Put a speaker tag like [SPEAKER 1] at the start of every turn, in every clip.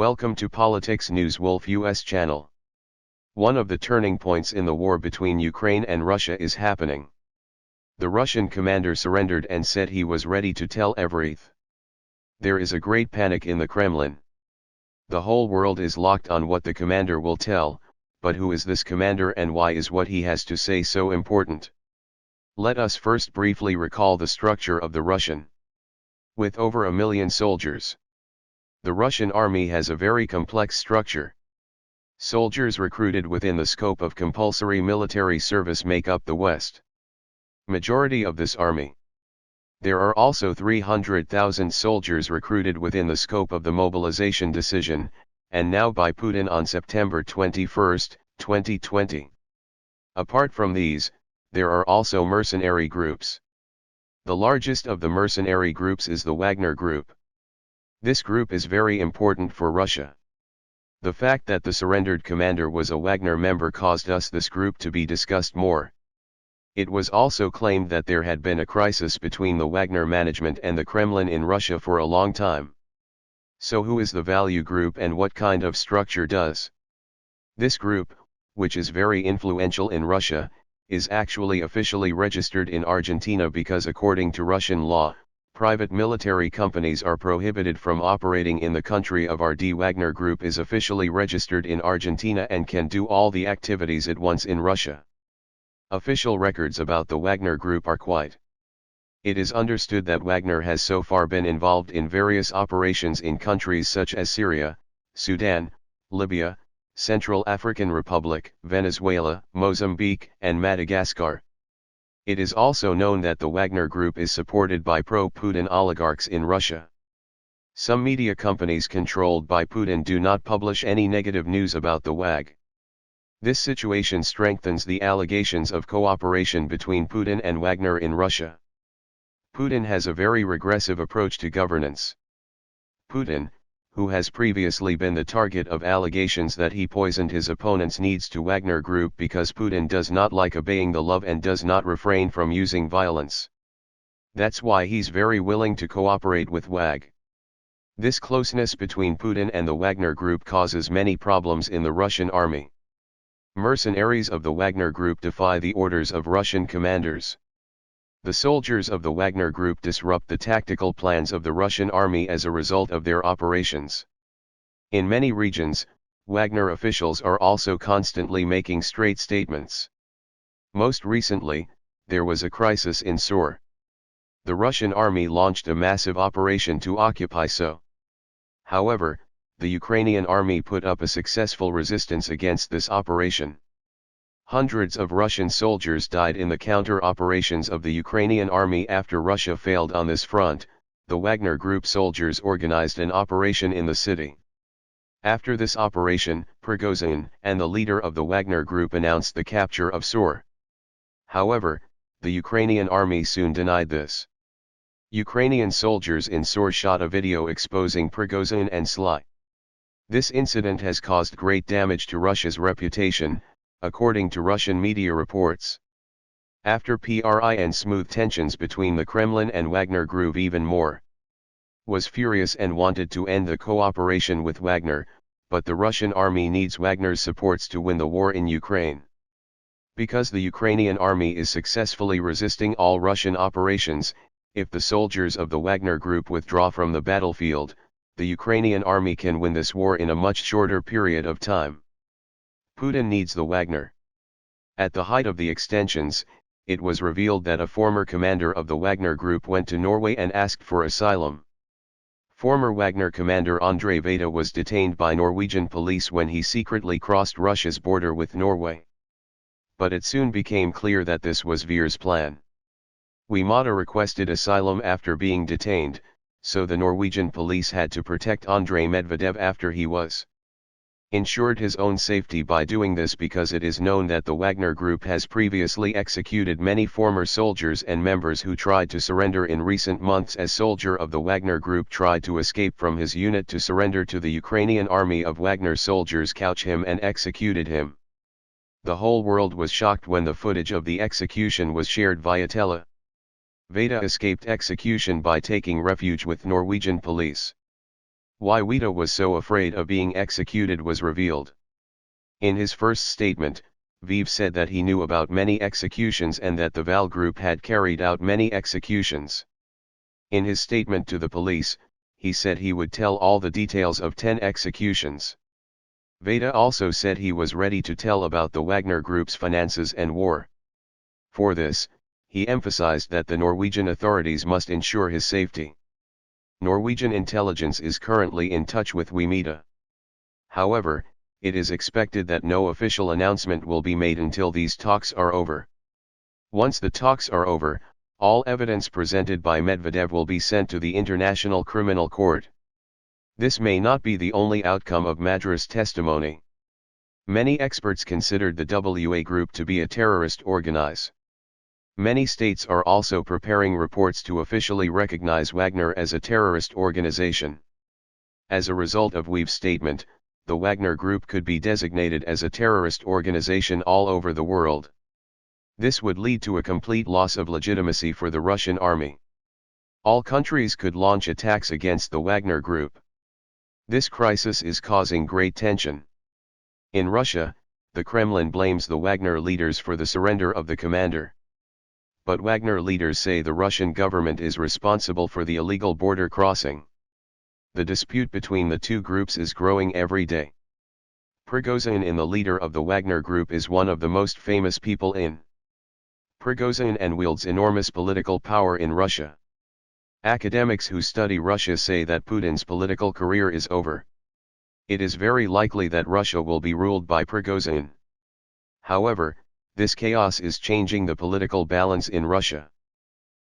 [SPEAKER 1] Welcome to Politics News Wolf US channel. One of the turning points in the war between Ukraine and Russia is happening. The Russian commander surrendered and said he was ready to tell everything. There is a great panic in the Kremlin. The whole world is locked on what the commander will tell, but who is this commander and why is what he has to say so important? Let us first briefly recall the structure of the Russian. With over 1 million soldiers, the Russian army has a very complex structure. Soldiers recruited within the scope of compulsory military service make up the West majority of this army. There are also 300,000 soldiers recruited within the scope of the mobilization decision, and now by Putin on September 21, 2020. Apart from these, there are also mercenary groups. The largest of the mercenary groups is the Wagner Group. This group is very important for Russia. The fact that the surrendered commander was a Wagner member caused this group to be discussed more. It was also claimed that there had been a crisis between the Wagner management and the Kremlin in Russia for a long time. So who is the value group and what kind of structure does? This group, which is very influential in Russia, is actually officially registered in Argentina because according to Russian law, private military companies are prohibited from operating in the country of RD. Wagner Group is officially registered in Argentina and can do all the activities at once in Russia. Official records about the Wagner Group are quite. It is understood that Wagner has so far been involved in various operations in countries such as Syria, Sudan, Libya, Central African Republic, Venezuela, Mozambique, and Madagascar. It is also known that the Wagner Group is supported by pro-Putin oligarchs in Russia. Some media companies controlled by Putin do not publish any negative news about the WAG. This situation strengthens the allegations of cooperation between Putin and Wagner in Russia. Putin has a very regressive approach to governance. Putin, who has previously been the target of allegations that he poisoned his opponents, needs to Wagner Group because Putin does not like obeying the law and does not refrain from using violence. That's why he's very willing to cooperate with WAG. This closeness between Putin and the Wagner Group causes many problems in the Russian army. Mercenaries of the Wagner Group defy the orders of Russian commanders. The soldiers of the Wagner Group disrupt the tactical plans of the Russian army as a result of their operations. In many regions, Wagner officials are also constantly making straight statements. Most recently, there was a crisis in Sor. The Russian army launched a massive operation to occupy So. However, the Ukrainian army put up a successful resistance against this operation. Hundreds of Russian soldiers died in the counter-operations of the Ukrainian army after Russia failed on this front. The Wagner Group soldiers organized an operation in the city. After this operation, Prigozhin and the leader of the Wagner Group announced the capture of Sor. However, the Ukrainian army soon denied this. Ukrainian soldiers in Sor shot a video exposing Prigozhin and Sly. This incident has caused great damage to Russia's reputation, according to Russian media reports. After PRI and smooth tensions between the Kremlin and Wagner Group even more was furious and wanted to end the cooperation with Wagner, but the Russian army needs Wagner's supports to win the war in Ukraine. Because the Ukrainian army is successfully resisting all Russian operations, if the soldiers of the Wagner Group withdraw from the battlefield, the Ukrainian army can win this war in a much shorter period of time. Putin needs the Wagner. At the height of the extensions, it was revealed that a former commander of the Wagner Group went to Norway and asked for asylum. Former Wagner commander Andrei Veda was detained by Norwegian police when he secretly crossed Russia's border with Norway. But it soon became clear that this was Vera's plan. Wada requested asylum after being detained, so the Norwegian police had to protect Andrei Medvedev after he was ensured his own safety by doing this because it is known that the Wagner Group has previously executed many former soldiers and members who tried to surrender in recent months. A soldier of the Wagner Group tried to escape from his unit to surrender to the Ukrainian army of Wagner soldiers, caught him and executed him. The whole world was shocked when the footage of the execution was shared via tele. Veda escaped execution by taking refuge with Norwegian police. Why Wita was so afraid of being executed was revealed. In his first statement, Viv said that he knew about many executions and that the Val group had carried out many executions. In his statement to the police, he said he would tell all the details of 10 executions. Veda also said he was ready to tell about the Wagner Group's finances and war. For this, he emphasized that the Norwegian authorities must ensure his safety. Norwegian intelligence is currently in touch with WAGNER. However, it is expected that no official announcement will be made until these talks are over. Once the talks are over, all evidence presented by Medvedev will be sent to the International Criminal Court. This may not be the only outcome of Madras' testimony. Many experts considered the WA group to be a terrorist organization. Many states are also preparing reports to officially recognize Wagner as a terrorist organization. As a result of WAGNER's statement, the Wagner Group could be designated as a terrorist organization all over the world. This would lead to a complete loss of legitimacy for the Russian army. All countries could launch attacks against the Wagner Group. This crisis is causing great tension. In Russia, the Kremlin blames the Wagner leaders for the surrender of the commander. But Wagner leaders say the Russian government is responsible for the illegal border crossing. The dispute between the two groups is growing every day. Prigozhin, the leader of the Wagner Group, is one of the most famous people in Prigozhin and wields enormous political power in Russia. Academics who study Russia say that Putin's political career is over. It is very likely that Russia will be ruled by Prigozhin. However, this chaos is changing the political balance in Russia.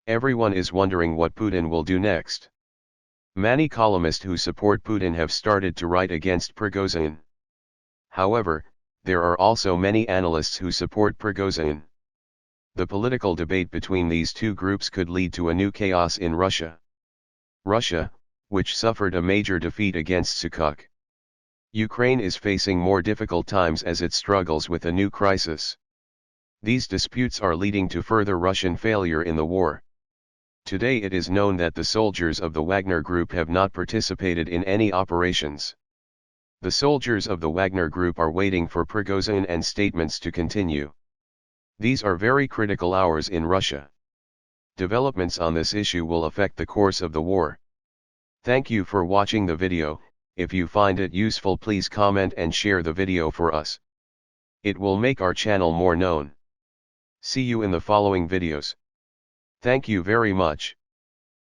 [SPEAKER 1] Everyone is wondering what Putin will do next. Many columnists who support Putin have started to write against Prigozhin. However, there are also many analysts who support Prigozhin. The political debate between these two groups could lead to a new chaos in Russia. Russia, which suffered a major defeat against Sukhok. Ukraine is facing more difficult times as it struggles with a new crisis. These disputes are leading to further Russian failure in the war. Today it is known that the soldiers of the Wagner Group have not participated in any operations. The soldiers of the Wagner Group are waiting for Prigozhin and statements to continue. These are very critical hours in Russia. Developments on this issue will affect the course of the war. Thank you for watching the video. If you find it useful, please comment and share the video for us. It will make our channel more known. See you in the following videos. Thank you very much.